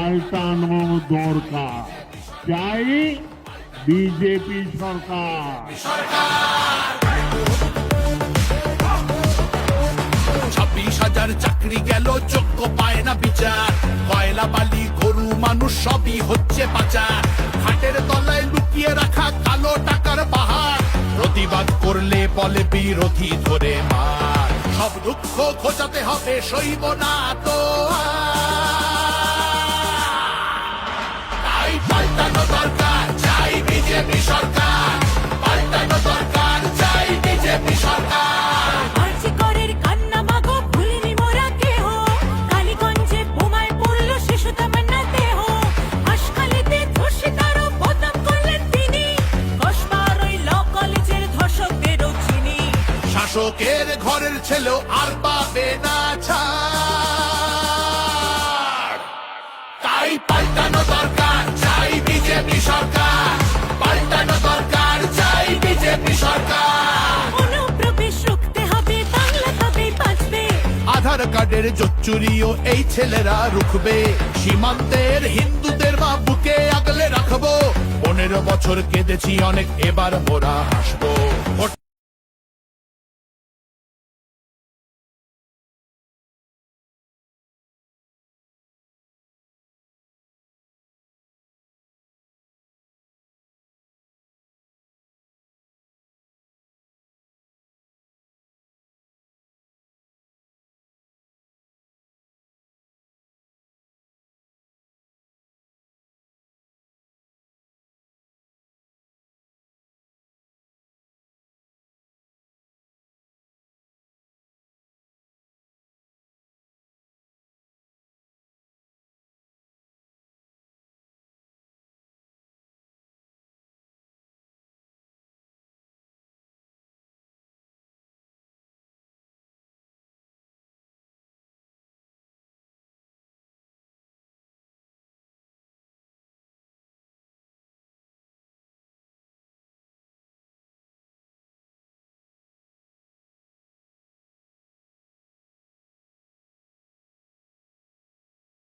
পাল্টানো দরকার। চাই বিজেপি সরকার। 26,000 চাকরি গেল, যোগ্য পায় না বিচার। কয়লা বালি গরু মানুষ সবই হচ্ছে পাচার। হাটের তলায় লুকিয়ে রাখা কালো টাকার পাহাড়। প্রতিবাদ করলে বলে বিরোধী ধরে মার। সব দুঃখ খোঁজাতে হবে, সইব না তো তাই পাল্টানো দরকার, চাই বিজেপি সরকার। পাল্টানো দরকার, চাই বিজেপি সরকার। শাসকের ঘরের ছেলেও আর পাবে না ছাড়। তাই পাল্টানো দরকার, চাই বিজেপি সরকার। পাল্টানো দরকার, চাই বিজেপি সরকার। অনুপ্রবেশ রুখতে হবে, বাংলা তবে বাঁচবে। আধার কার্ডের জোচ্চুরিও এই ছেলেরা রুখবে। সীমান্তের হিন্দুদের মা বুকে আগলে রাখবো। 15 বছর কেঁদেছি অনেক, এবার মোরা হাসবো।